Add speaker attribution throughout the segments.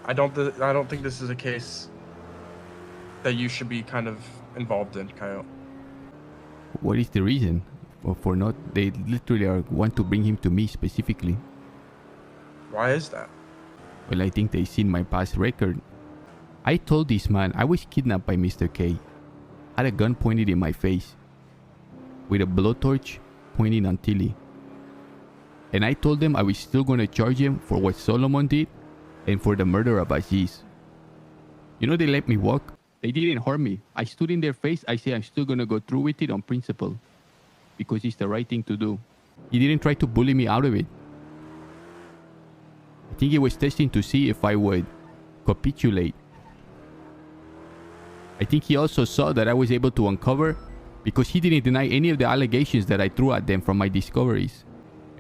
Speaker 1: I don't think this is a case that you should be kind of involved in, Coyote.
Speaker 2: What is the reason for not? They literally want to bring him to me specifically.
Speaker 1: Why is that?
Speaker 2: Well, I think they seen my past record. I told this man I was kidnapped by Mr. K. Had a gun pointed in my face with a blowtorch pointing on Tilly. And I told them I was still going to charge him for what Solomon did and for the murder of Aziz. You know, they let me walk. They didn't harm me. I stood in their face. I said I'm still going to go through with it on principle because it's the right thing to do. He didn't try to bully me out of it. I think he was testing to see if I would capitulate. I think he also saw that I was able to uncover because he didn't deny any of the allegations that I threw at them from my discoveries.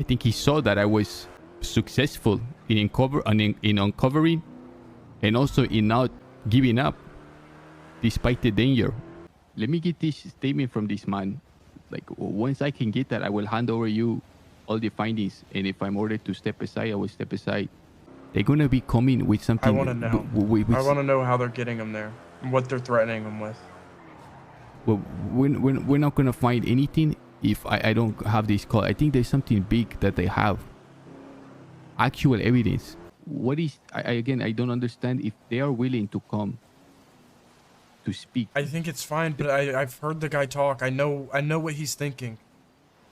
Speaker 2: I think he saw that I was successful in uncovering and also in not giving up despite the danger. Let me get this statement from this man. Like, once I can get that, I will hand over you all the findings. And if I'm ordered to step aside, I will step aside. They're going to be coming with something.
Speaker 1: I want to know. I want to know how they're getting him there and what they're threatening him with.
Speaker 2: Well, we're not going to find anything if I don't have this call. I think there's something big that they have. Actual evidence. What is... Again, I don't understand if they are willing to come to speak.
Speaker 1: I think it's fine, but I've heard the guy talk. I know what he's thinking.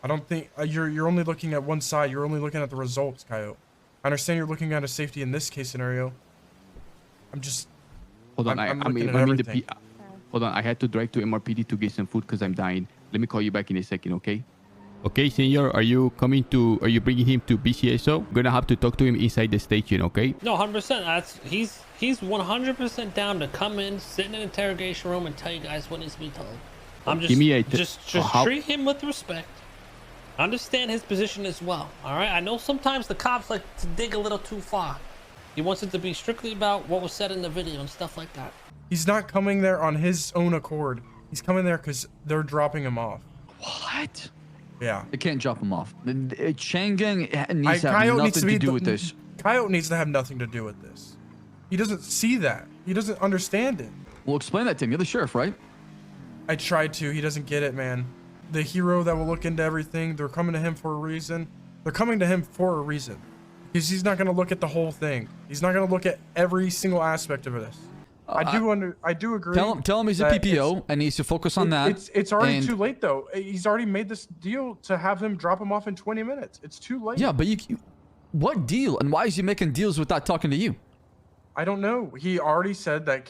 Speaker 1: I don't think... You're only looking at one side. You're only looking at the results, Coyote. I understand you're looking at his safety in this case scenario. I'm just...
Speaker 2: Hold on, hold on, I had to drive to MRPD to get some food because I'm dying. Let me call you back in a second, okay? Okay, senor, are you bringing him to BCSO? We're gonna have to talk to him inside the station, okay?
Speaker 3: No, 100%. He's 100% down to come in, sit in an interrogation room, and tell you guys what needs to be told. I'm just treat him with respect. Understand his position as well. All right. I know sometimes the cops like to dig a little too far. He wants it to be strictly about what was said in the video and stuff like that.
Speaker 1: He's not coming there on his own accord. He's coming there because they're dropping him off.
Speaker 4: What?
Speaker 1: Yeah.
Speaker 4: They can't drop him off. Changang needs to have nothing to do with this.
Speaker 1: Coyote needs to have nothing to do with this. He doesn't see that. He doesn't understand it.
Speaker 4: Well, explain that to him. You're the sheriff, right?
Speaker 1: I tried to. He doesn't get it, man. The hero that will look into everything. They're coming to him for a reason. They're coming to him for a reason. Because he's not going to look at the whole thing. He's not going to look at every single aspect of this. I do agree.
Speaker 4: Tell him he's a PPO and needs to focus on that.
Speaker 1: It's already too late though. He's already made this deal to have them drop him off in 20 minutes. It's too late.
Speaker 4: Yeah, but what deal? And why is he making deals without talking to you?
Speaker 1: I don't know. He already said that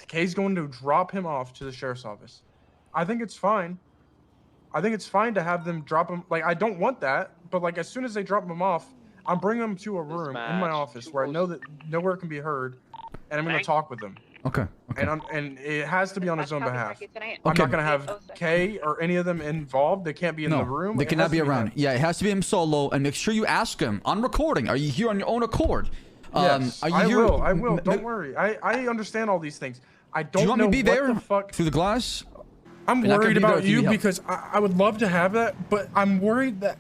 Speaker 1: Kay's going to drop him off to the sheriff's office. I think it's fine. I think it's fine to have them drop him. Like, I don't want that, but like as soon as they drop him off, I'm bringing him to a room in my office where I know that nowhere can be heard, and I'm going to talk with him.
Speaker 4: Okay.
Speaker 1: And it has to be on his own behalf. I'm not going to have Kay or any of them involved. They can't be in the room.
Speaker 4: They cannot be around. Yeah, it has to be him solo, and make sure you ask him on recording. Are you here on your own accord?
Speaker 1: Yes, I will. Don't worry. I understand all these things. I don't know.
Speaker 4: Do you want me to be there
Speaker 1: the fuck
Speaker 4: through the glass?
Speaker 1: I'm worried about you because I would love to have that, but I'm worried that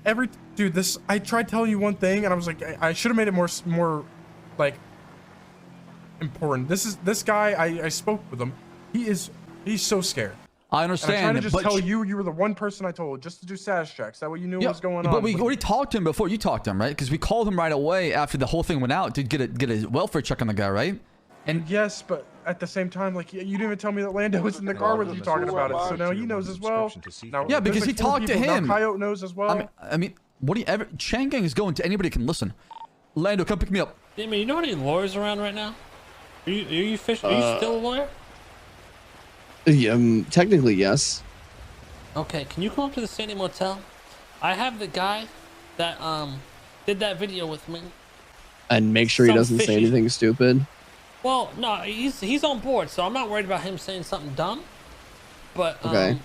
Speaker 1: I tried telling you one thing and I was like, I should have made it more like important. This guy, I spoke with him. He's so scared.
Speaker 4: I understand.
Speaker 1: And I'm trying to just tell you were the one person I told just to do status checks. That way you knew what was going on.
Speaker 4: But we already talked to him before you talked to him, right? Because we called him right away after the whole thing went out to get a welfare check on the guy, right?
Speaker 1: And yes, but at the at the same time, like, you didn't even tell me that Lando was in the car with you talking about it. So now he knows as well. Now,
Speaker 4: yeah, because he talked to him.
Speaker 1: Now Coyote knows as well.
Speaker 4: I mean, what do you ever? Changang is going to anybody can listen. Lando, come pick me up.
Speaker 3: Damn, you know any lawyers around right now? Are you still a lawyer?
Speaker 5: Technically, yes.
Speaker 3: Okay, can you come up to the Sandy Motel? I have the guy that did that video with me.
Speaker 5: And make sure he doesn't say anything stupid.
Speaker 3: Well, no, he's on board, so I'm not worried about him saying something dumb. But
Speaker 5: okay.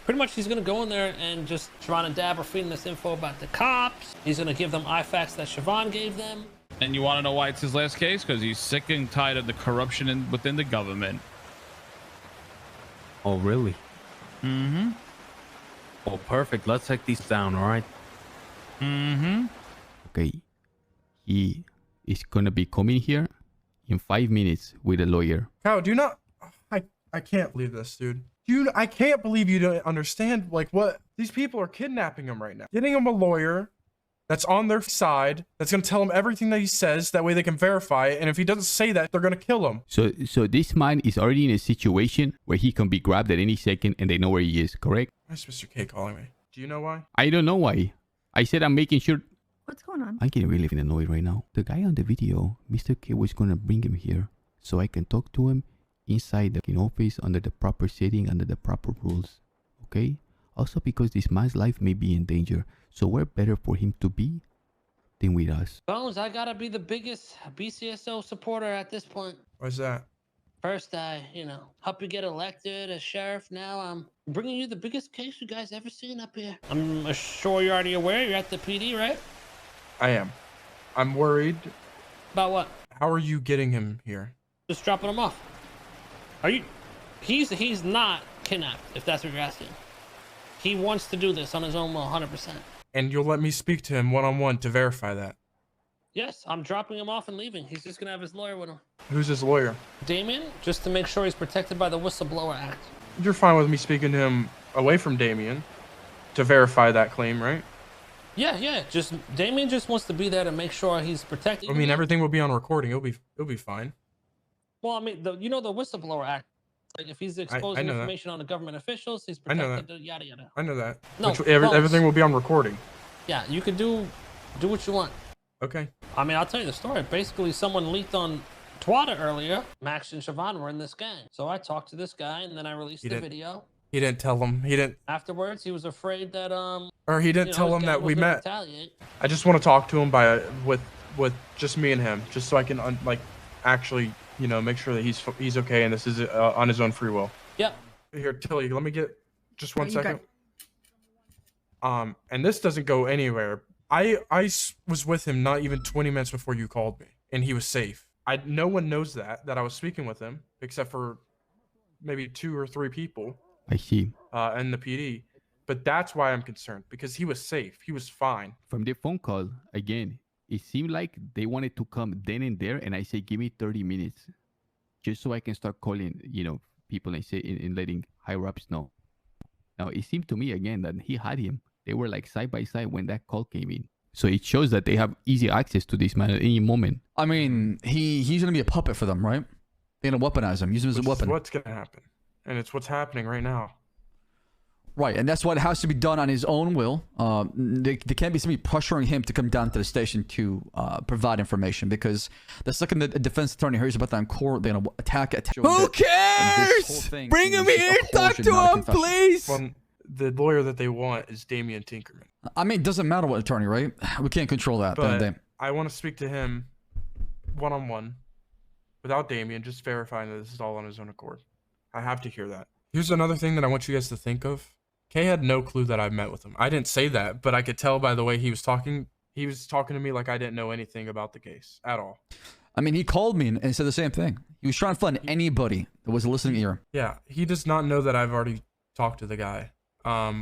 Speaker 3: Pretty much he's gonna go in there and just Siobhan and Dab are feeding this info about the cops. He's gonna give them IFACs that Siobhan gave them.
Speaker 6: And you want to know why it's his last case? Because he's sick and tired of the corruption within the government.
Speaker 7: Oh, really?
Speaker 6: Mm-hmm.
Speaker 7: Oh, perfect. Let's take these down, all right?
Speaker 6: Mm-hmm.
Speaker 2: Okay. He is gonna be coming here in 5 minutes with a lawyer.
Speaker 1: Kyle, do you not? I can't believe this, dude. I can't believe you don't understand like what these people are kidnapping him right now, getting him a lawyer that's on their side, that's gonna tell him everything that he says. That way they can verify it, and if he doesn't say that, they're gonna kill him.
Speaker 2: So this man is already in a situation where he can be grabbed at any second, and they know where he is. Correct?
Speaker 1: Why is Mr. K calling me? Do you know why?
Speaker 2: I don't know why. I said I'm making sure.
Speaker 8: What's going on?
Speaker 2: I'm getting really annoyed right now. The guy on the video, Mr. K, was gonna bring him here so I can talk to him inside the office under the proper setting, under the proper rules. Okay? Also because this man's life may be in danger. So we're better for him to be than with us.
Speaker 3: Bones, I gotta be the biggest BCSO supporter at this point.
Speaker 1: Why's that?
Speaker 3: First, I, help you get elected as sheriff. Now I'm bringing you the biggest case you guys ever seen up here. I'm sure you're already aware. You're at the PD, right?
Speaker 1: I am. I'm worried.
Speaker 3: About what?
Speaker 1: How are you getting him here?
Speaker 3: Just dropping him off. Are you? He's not kidnapped, if that's what you're asking. He wants to do this on his own will, 100%.
Speaker 1: And you'll let me speak to him one-on-one to verify that?
Speaker 3: Yes, I'm dropping him off and leaving. He's just gonna have his lawyer with him.
Speaker 1: Who's his lawyer?
Speaker 3: Damien, just to make sure he's protected by the Whistleblower Act.
Speaker 1: You're fine with me speaking to him away from Damien to verify that claim, right?
Speaker 3: Yeah. Just Damien just wants to be there to make sure he's protected.
Speaker 1: I mean, everything will be on recording. It'll be fine.
Speaker 3: Well, I mean, the Whistleblower Act. Like if he's exposing information on the government officials, he's protected. Yada yada.
Speaker 1: I know that.
Speaker 3: No,
Speaker 1: everything will be on recording.
Speaker 3: Yeah, you could do what you want.
Speaker 1: Okay.
Speaker 3: I mean, I'll tell you the story. Basically, someone leaked on Twitter earlier. Max and Siobhan were in this gang. So I talked to this guy, and then I released the video.
Speaker 1: He didn't tell him. He didn't.
Speaker 3: Afterwards, he was afraid that
Speaker 1: Or he didn't tell him that we met.
Speaker 3: Retaliate.
Speaker 1: I just want to talk to him with just me and him, just so I can actually make sure that he's okay and this is on his own free will.
Speaker 3: Yep.
Speaker 1: Here, Tilly, let me get just 1 second. And this doesn't go anywhere. I was with him not even 20 minutes before you called me, and he was safe. No one knows that I was speaking with him except for maybe 2 or 3 people.
Speaker 2: I see.
Speaker 1: And the PD. But that's why I'm concerned, because he was safe. He was fine.
Speaker 2: From the phone call, again, it seemed like they wanted to come then and there, and I say, give me 30 minutes just so I can start calling, people and say and letting higher ups know. Now, it seemed to me again that he had him. They were like side by side when that call came in. So it shows that they have easy access to this man at any moment.
Speaker 4: I mean, he's going to be a puppet for them, right? They're going to weaponize him, use him as a weapon.
Speaker 1: What's going to happen. And it's what's happening right now.
Speaker 4: Right, and that's what has to be done on his own will. There can't be somebody pressuring him to come down to the station to provide information, because the second the defense attorney hears about that in court, they're going to attack.
Speaker 2: Who cares? Bring him here. Talk to him, please.
Speaker 1: Well, the lawyer that they want is Damien Tinkerman.
Speaker 4: I mean, it doesn't matter what attorney, right? We can't control that.
Speaker 1: But I want to speak to him one-on-one without Damien, just verifying that this is all on his own accord. I have to hear that. Here's another thing that I want you guys to think of. Kay had no clue that I met with him. I didn't say that, but I could tell by the way he was talking. He was talking to me like I didn't know anything about the case at all.
Speaker 4: I mean, he called me and said the same thing. He was trying to find anybody that was a listening ear.
Speaker 1: Yeah, he does not know that I've already talked to the guy.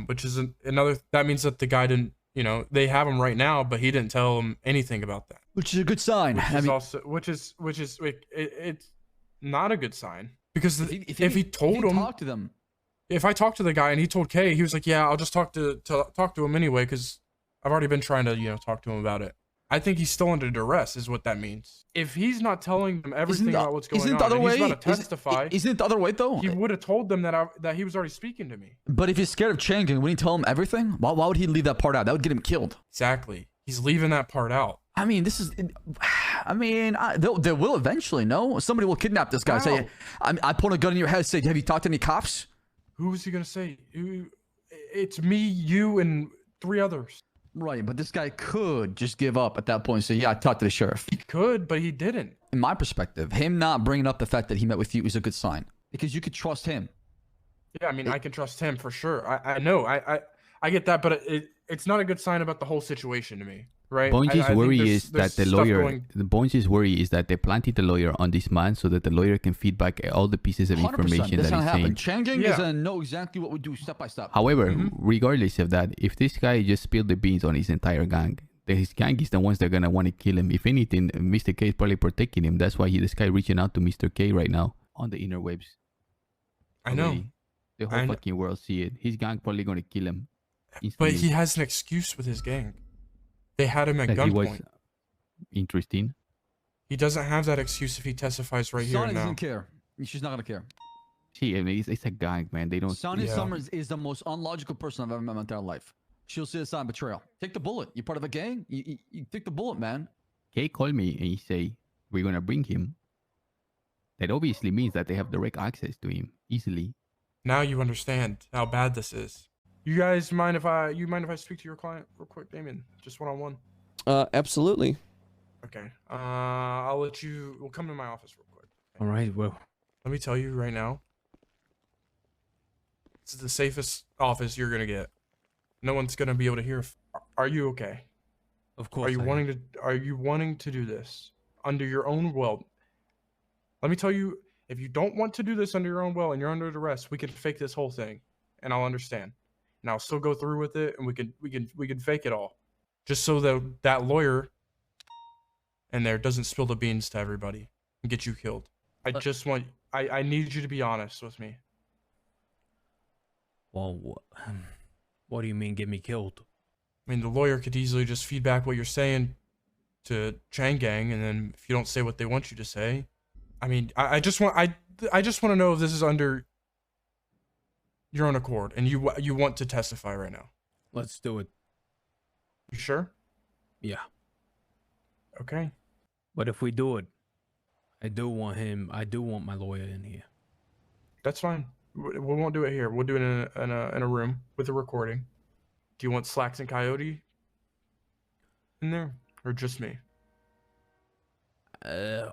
Speaker 1: Which is another. That means that the guy didn't. They have him right now, but he didn't tell him anything about that.
Speaker 4: Which is a good sign.
Speaker 1: It's not a good sign, because if he told him,
Speaker 4: talk to them.
Speaker 1: If I talked to the guy and he told Kay, he was like, "Yeah, I'll just talk to him anyway, because I've already been trying to talk to him about it." I think he's still under duress, is what that means. If he's not telling them everything about what's going on, he's about to testify.
Speaker 4: Isn't it the other way though?
Speaker 1: He would have told them that he was already speaking to me.
Speaker 4: But if he's scared of changing, wouldn't he tell them everything? Why would he leave that part out? That would get him killed.
Speaker 1: Exactly. He's leaving that part out.
Speaker 4: I mean, they will eventually. No, somebody will kidnap this guy. Wow. Say, I point a gun in your head. Say, have you talked to any cops?
Speaker 1: Who was he gonna say? It's me, you, and 3 others.
Speaker 4: Right, but this guy could just give up at that point and say, yeah, I talked to the sheriff.
Speaker 1: He could, but he didn't.
Speaker 4: In my perspective, him not bringing up the fact that he met with you is a good sign, because you could trust him.
Speaker 1: Yeah, I mean, I can trust him for sure. I know. I get that, but it's not a good sign about the whole situation to me. Right.
Speaker 2: Bones' worry is that the lawyer. Bones' worry is that they planted the lawyer on this man so that the lawyer can feed back all the pieces of information that he's saying.
Speaker 4: Changing is to know exactly what we do step by step.
Speaker 2: However, regardless of that, if this guy just spilled the beans on his entire gang, his gang is the ones that are gonna want to kill him. If anything, Mr. K is probably protecting him. That's why this guy reaching out to Mr. K right now on the interwebs.
Speaker 1: I know.
Speaker 2: Already. The whole fucking world see it. His gang probably gonna kill him.
Speaker 1: But he has an excuse with his gang. They had him at gunpoint.
Speaker 2: Interesting.
Speaker 1: He doesn't have that excuse if he testifies right here and now.
Speaker 4: doesn't care. She's not gonna care.
Speaker 2: See, I mean, it's a gang, man. They don't.
Speaker 4: Sonny Summers is the most unlogical person I've ever met in my entire life. She'll see a sign betrayal. Take the bullet. You're part of a gang. You take the bullet, man.
Speaker 2: Kay called me and he say we're gonna bring him. That obviously means that they have direct access to him easily.
Speaker 1: Now you understand how bad this is. You guys mind if I speak to your client real quick, Damien? Just one-on-one.
Speaker 5: Absolutely.
Speaker 1: Okay. I'll let you. We'll come to my office real quick.
Speaker 7: All right. Well,
Speaker 1: let me tell you right now. This is the safest office you're gonna get. No one's gonna be able to hear. Are you okay?
Speaker 7: of course.
Speaker 1: Are you wanting to do this under your own will? Let me tell you, if you don't want to do this under your own will and you're under arrest, we can fake this whole thing, and I'll understand, and I'll still go through with it, and we can fake it all, just so that lawyer in there doesn't spill the beans to everybody and get you killed. I need you to be honest with me.
Speaker 7: Well, what do you mean get me killed?
Speaker 1: I mean, the lawyer could easily just feedback what you're saying to Chang Gang, and then if you don't say what they want you to say, I mean, I just want to know if this is under your own accord and you want to testify right now.
Speaker 7: Let's do it.
Speaker 1: You sure?
Speaker 7: Yeah.
Speaker 1: Okay.
Speaker 7: But if we do it, I do want my lawyer in here.
Speaker 1: That's fine. We won't do it here. We'll do it in a room with a recording. Do you want Slacks and Coyote in there, or just me?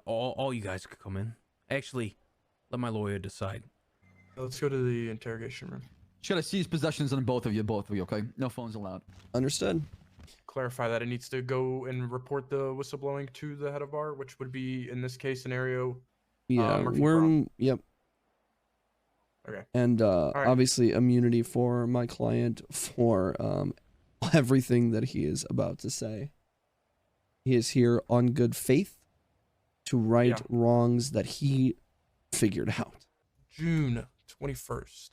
Speaker 7: All you guys could come in. Actually, let my lawyer decide.
Speaker 1: Let's go to the interrogation room.
Speaker 4: Should I seize possessions on both of you, okay? No phones allowed.
Speaker 5: Understood.
Speaker 1: Clarify that it needs to go and report the whistleblowing to the head of bar, which would be in this case scenario.
Speaker 5: Yeah, yep.
Speaker 1: Okay.
Speaker 5: And
Speaker 1: right.
Speaker 5: Obviously immunity for my client for everything that he is about to say. He is here on good faith to right wrongs that he figured out.
Speaker 1: June 21st,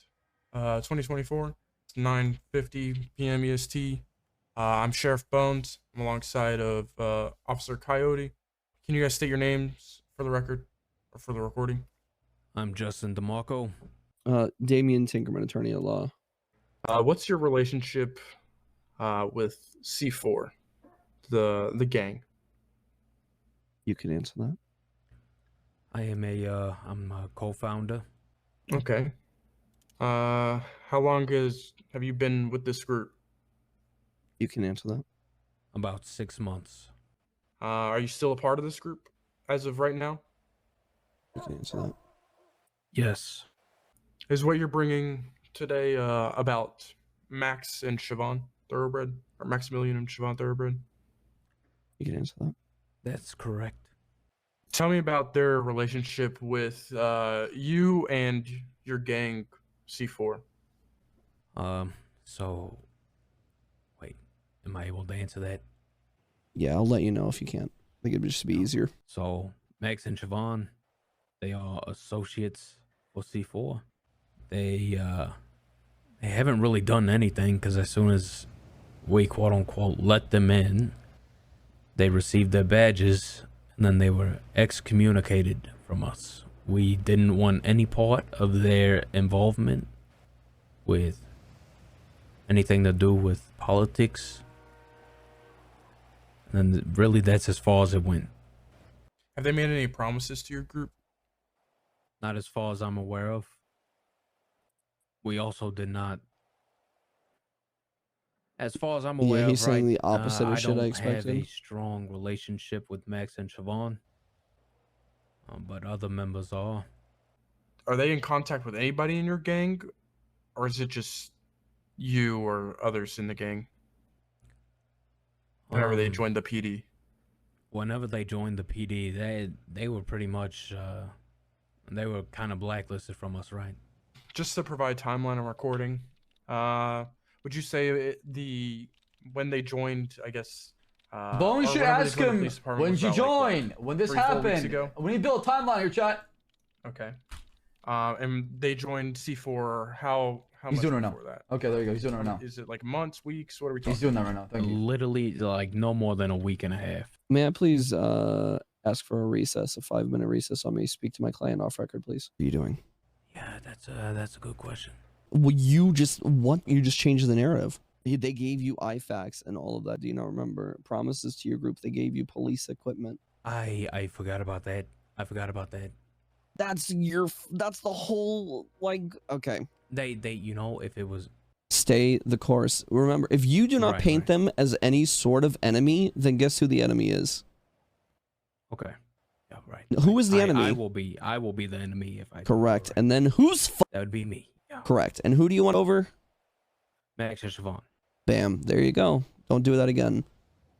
Speaker 1: 2024. It's 9:50 p.m. EST. I'm Sheriff Bones. I'm alongside of Officer Coyote. Can you guys state your names for the record or for the recording?
Speaker 7: I'm Justin DeMarco.
Speaker 5: Damien Tinkerman, attorney at law.
Speaker 1: What's your relationship with C4, the gang?
Speaker 5: You can answer that.
Speaker 7: I am I'm a co-founder.
Speaker 1: Okay. How long have you been with this group?
Speaker 5: You can answer that.
Speaker 7: About 6 months.
Speaker 1: Are you still a part of this group as of right now?
Speaker 5: You can answer that.
Speaker 7: Yes.
Speaker 1: Is what you're bringing today about Max and Siobhan Thoroughbred, or Maximilian and Siobhan Thoroughbred?
Speaker 5: You can answer that.
Speaker 7: That's correct.
Speaker 1: Tell me about their relationship with you and your gang, C4.
Speaker 7: So, wait, am I able to answer that?
Speaker 5: Yeah, I'll let you know if you can't. I think it'd just be easier.
Speaker 7: So, Max and Siobhan, they are associates for C4. They haven't really done anything because as soon as we quote unquote let them in, they received their badges and then they were excommunicated from us. We didn't want any part of their involvement with anything to do with politics. And really that's as far as it went.
Speaker 1: Have they made any promises to your group?
Speaker 7: Not as far as I'm aware of. We also did not. As far as I'm aware,
Speaker 5: he's saying the opposite of shit I expected.
Speaker 7: I don't have a strong relationship with Max and Siobhan, but other members are.
Speaker 1: Are they in contact with anybody in your gang, or is it just you or others in the gang? Whenever they joined the PD.
Speaker 7: Whenever they joined the PD, they were pretty much they were kind of blacklisted from us, right?
Speaker 1: Just to provide timeline and recording, would you say when they joined, I guess,
Speaker 4: Bone
Speaker 1: or
Speaker 4: should
Speaker 1: whenever they
Speaker 4: ask
Speaker 1: joined the
Speaker 4: him,
Speaker 1: police department
Speaker 4: when
Speaker 1: was
Speaker 4: did you
Speaker 1: about, like,
Speaker 4: join? When this
Speaker 1: 3-4 weeks
Speaker 4: happened?
Speaker 1: ago.
Speaker 4: We need to build a timeline here, chat.
Speaker 1: Okay. And they joined C4. How
Speaker 4: He's
Speaker 1: much
Speaker 4: doing it now.
Speaker 1: before that?
Speaker 4: Okay, there you go. He's doing it right now.
Speaker 1: Is it like months, weeks? What are we talking?
Speaker 4: He's doing that right now. Thank you.
Speaker 7: Literally, like no more than a week and a half.
Speaker 5: May I please ask for a recess, a 5-minute recess on me? Speak to my client off record, please. What are you doing?
Speaker 7: Yeah, that's a good question.
Speaker 5: Well, you just changed the narrative. They gave you IFACs and all of that. Do you not remember? Promises to your group. They gave you police equipment.
Speaker 7: I forgot about that. I forgot about that.
Speaker 5: That's the whole, like, okay.
Speaker 7: They you know, if it was,
Speaker 5: Stay the course. Remember, if you do not
Speaker 7: Right,
Speaker 5: paint
Speaker 7: right.
Speaker 5: them as any sort of enemy, then guess who the enemy is?
Speaker 7: okay. Yeah, right.
Speaker 5: Who is the enemy?
Speaker 7: I will be the enemy if I do.
Speaker 5: Correct.
Speaker 7: Right.
Speaker 5: And then who's
Speaker 7: That would be me. Yeah.
Speaker 5: correct? And who do you want over?
Speaker 7: Max and Siobhan.
Speaker 5: Bam. There you go. Don't do that again.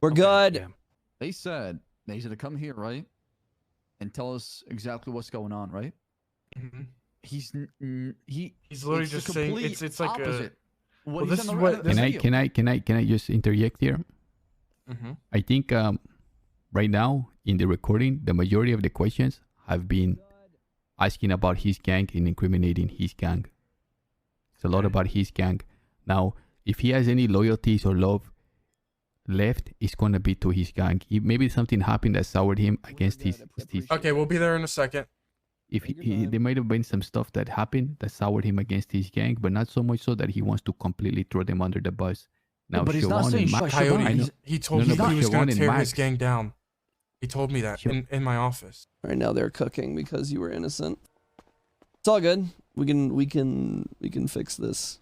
Speaker 5: We're
Speaker 7: Okay,
Speaker 5: good.
Speaker 7: yeah.
Speaker 4: They said to come here, right? And tell us exactly what's going on, right?
Speaker 1: Mhm.
Speaker 4: He's
Speaker 1: literally
Speaker 4: it's the
Speaker 1: just saying
Speaker 4: complete
Speaker 1: it's like
Speaker 4: opposite.
Speaker 1: Well,
Speaker 4: he's
Speaker 1: this
Speaker 4: on
Speaker 1: is
Speaker 4: the
Speaker 1: what-
Speaker 4: right-
Speaker 1: this-
Speaker 2: Can I just interject here? I think right now in the recording, the majority of the questions have been asking about his gang and incriminating his gang. It's a lot about his gang. Now, if he has any loyalties or love left, it's going to be to his gang. Maybe something happened that soured him against his
Speaker 1: Okay, we'll be there in a second.
Speaker 2: if there might have been some stuff that happened that soured him against his gang, but not so much so that he wants to completely throw them under the bus. Now,
Speaker 4: but he's not
Speaker 2: Siobhan
Speaker 4: saying
Speaker 2: and Ma-
Speaker 4: Siobhan.
Speaker 1: Coyote,
Speaker 2: I know.
Speaker 1: he told
Speaker 2: No,
Speaker 1: me
Speaker 2: no,
Speaker 1: he
Speaker 2: but
Speaker 1: was going
Speaker 2: Siobhan
Speaker 1: to
Speaker 2: and
Speaker 1: tear
Speaker 2: Max-
Speaker 1: his gang down. He told me that in my office.
Speaker 5: Right now they're cooking because you were innocent. It's all good. We can fix this.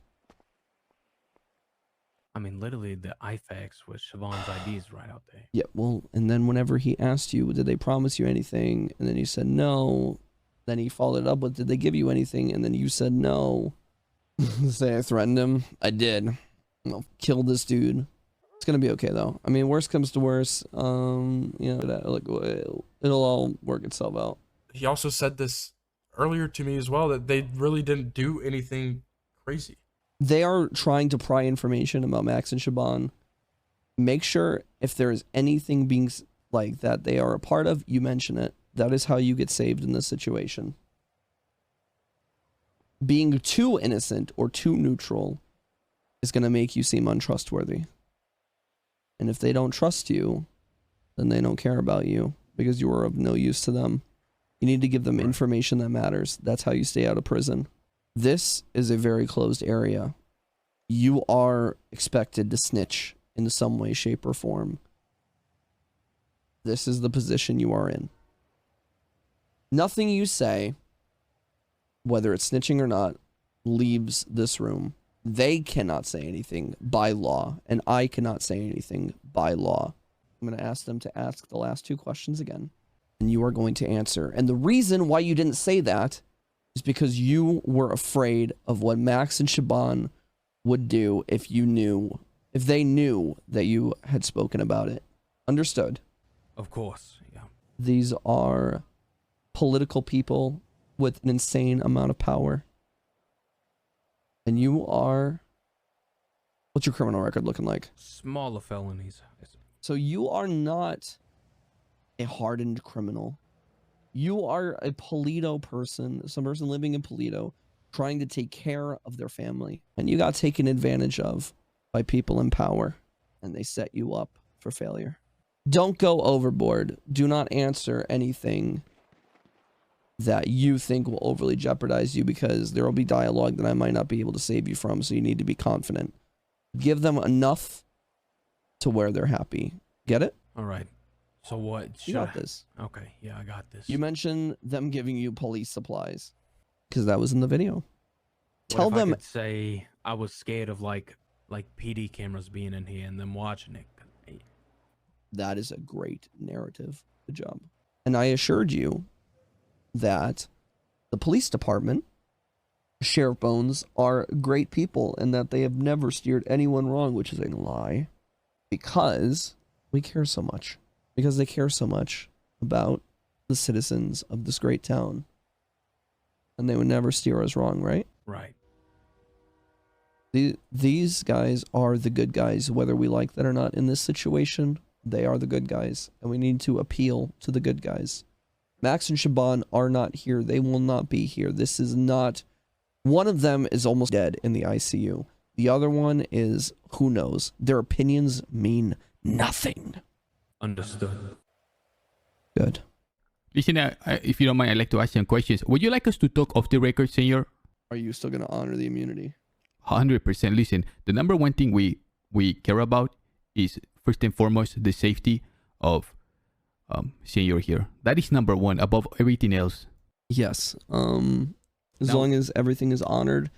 Speaker 7: I mean, literally, the IFACs with Siobhan's IDs right out there.
Speaker 5: Yeah, well, and then whenever he asked you, did they promise you anything? And then you said no. Then he followed it up with, did they give you anything? And then you said no. Say I threatened him. I did. I'll kill this dude. It's gonna be okay though. I mean, worst comes to worst. Like it'll all work itself out.
Speaker 1: He also said this earlier to me as well, that they really didn't do anything crazy.
Speaker 5: They are trying to pry information about Max and Shaban. Make sure if there is anything being like that they are a part of, you mention it. That is how you get saved in this situation. Being too innocent or too neutral is going to make you seem untrustworthy. And if they don't trust you, then they don't care about you because you are of no use to them. You need to give them information that matters. That's how you stay out of prison. This is a very closed area. You are expected to snitch in some way, shape, or form. This is the position you are in. Nothing you say, whether it's snitching or not, leaves this room. They cannot say anything by law, and I cannot say anything by law. I'm going to ask them to ask the last two questions again, and you are going to answer. And the reason why you didn't say that is because you were afraid of what Max and Shaban would do if they knew that you had spoken about it. Understood?
Speaker 7: Of course, yeah.
Speaker 5: These are political people with an insane amount of power. And you are... What's your criminal record looking like?
Speaker 7: Smaller felonies.
Speaker 5: So you are not a hardened criminal. You are a Polito person, some person living in Polito, trying to take care of their family. And you got taken advantage of by people in power. And they set you up for failure. Don't go overboard. Do not answer anything that you think will overly jeopardize you, because there will be dialogue that I might not be able to save you from, so you need to be confident. Give them enough to where they're happy. Get it?
Speaker 7: All right. So what?
Speaker 5: You got this.
Speaker 7: Okay, yeah, I got this.
Speaker 5: You mentioned them giving you police supplies, because that was in the video.
Speaker 7: Tell them. I could say I was scared of like PD cameras being in here and them watching it.
Speaker 5: That is a great narrative. Good job. And I assured you that the police department, Sheriff Bones, are great people and that they have never steered anyone wrong, which is a lie, because we care so much. Because they care so much about the citizens of this great town. And they would never steer us wrong, right?
Speaker 7: Right.
Speaker 5: These guys are the good guys, whether we like that or not in this situation. They are the good guys, and we need to appeal to the good guys. Max and Siobhan are not here. They will not be here. This is not... One of them is almost dead in the ICU. The other one is, who knows? Their opinions mean nothing.
Speaker 7: Understood.
Speaker 5: Good.
Speaker 2: Listen, if you don't mind, I'd like to ask some questions. Would you like us to talk off the record, senor?
Speaker 5: Are you still going to honor the immunity?
Speaker 2: 100%. Listen, the number one thing we care about is, first and foremost, the safety of senor here. That is number one, above everything else.
Speaker 5: Yes. As long as everything is honored,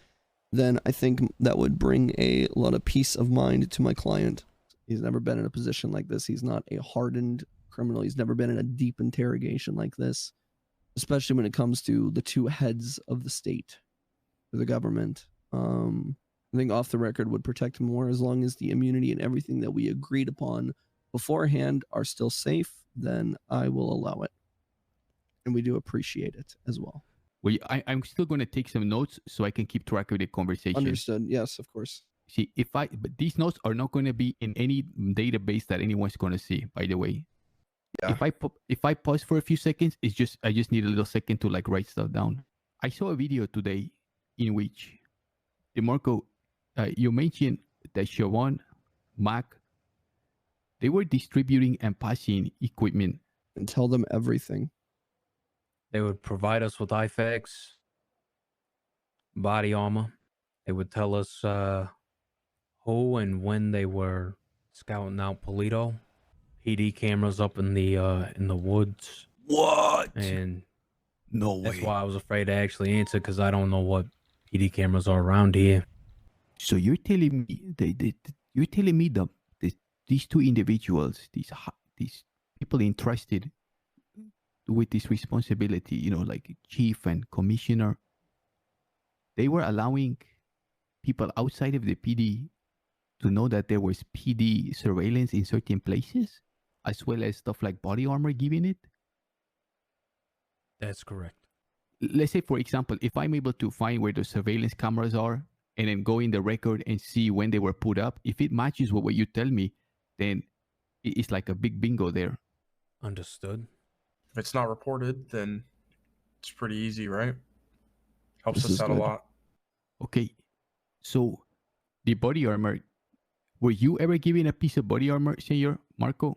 Speaker 5: then I think that would bring a lot of peace of mind to my client. He's never been in a position like this. He's not a hardened criminal. He's never been in a deep interrogation like this, especially when it comes to the two heads of the state or the government. I think off the record would protect him more. As long as the immunity and everything that we agreed upon beforehand are still safe, then I will allow it. And we do appreciate it as well.
Speaker 2: Well, I'm still going to take some notes so I can keep track of the conversation.
Speaker 5: Understood. Yes, of course.
Speaker 2: See, but these notes are not going to be in any database that anyone's going to see, by the way. Yeah. If I pause for a few seconds, I just need a little second to like write stuff down. I saw a video today in which DeMarco, you mentioned that Siobhan, Mac, they were distributing and passing equipment.
Speaker 5: And tell them everything.
Speaker 7: They would provide us with IFAKs, body armor. They would tell us who and when they were scouting out Polito. PD cameras up in the woods.
Speaker 2: What?
Speaker 7: And
Speaker 2: no way.
Speaker 7: That's why I was afraid to actually answer, because I don't know what PD cameras are around here.
Speaker 2: So you're telling me that these two individuals, these people entrusted with this responsibility, you know, like chief and commissioner, they were allowing people outside of the PD to know that there was PD surveillance in certain places, as well as stuff like body armor giving it?
Speaker 7: That's correct.
Speaker 2: Let's say, for example, if I'm able to find where the surveillance cameras are and then go in the record and see when they were put up, if it matches what you tell me, then it's like a big bingo there.
Speaker 7: Understood.
Speaker 1: If it's not reported, then it's pretty easy, right? Helps us out a lot.
Speaker 2: Okay, so the body armor, were you ever given a piece of body armor, Senor Marco?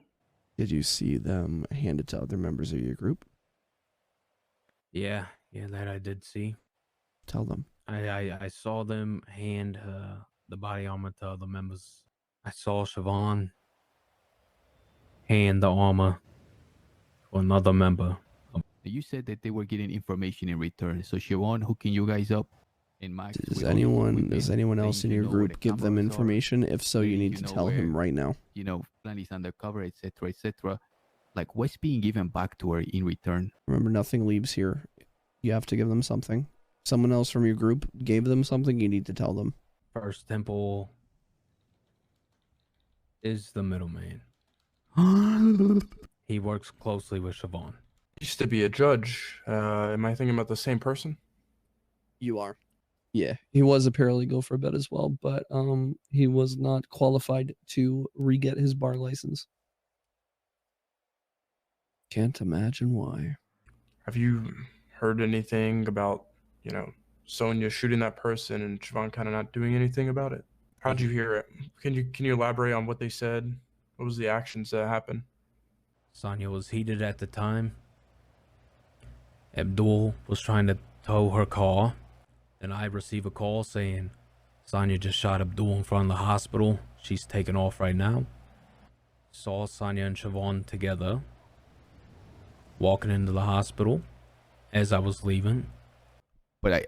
Speaker 5: Did you see them hand it to other members of your group?
Speaker 7: Yeah, that I did see.
Speaker 5: Tell them.
Speaker 7: I saw them hand the body armor to other members. I saw Siobhan hand the armor to another member.
Speaker 2: You said that they were getting information in return. So Siobhan hooking you guys up, and Max.
Speaker 5: Does anyone else in your group give them information? If so, you need to tell him right now.
Speaker 2: You know, plan is undercover, etc., etc. Like, what's being given back to her in return?
Speaker 5: Remember, nothing leaves here. You have to give them something. Someone else from your group gave them something, you need to tell them.
Speaker 7: First Temple is the middleman. He works closely with Siobhan.
Speaker 1: Used to be a judge. Am I thinking about the same person?
Speaker 5: You are. Yeah, he was a paralegal for a bit as well, but he was not qualified to re-get his bar license. Can't imagine why.
Speaker 1: Have you heard anything about, you know, Sonia shooting that person and Siobhan kind of not doing anything about it? How'd you hear it? Can you elaborate on what they said? What was the actions that happened?
Speaker 7: Sonia was heated at the time. Abdul was trying to tow her car. Then I receive a call saying Sonia just shot Abdul in front of the hospital. She's taken off right now. Saw Sonia and Siobhan together walking into the hospital as I was leaving.
Speaker 2: But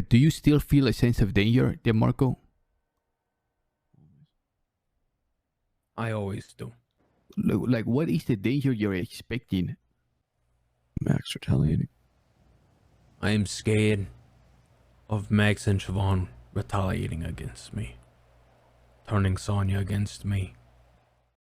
Speaker 2: do you still feel a sense of danger, DeMarco?
Speaker 7: I always do.
Speaker 2: Like, what is the danger you're expecting?
Speaker 5: Max retaliating.
Speaker 7: I am scared of Max and Siobhan retaliating against me, turning Sonia against me.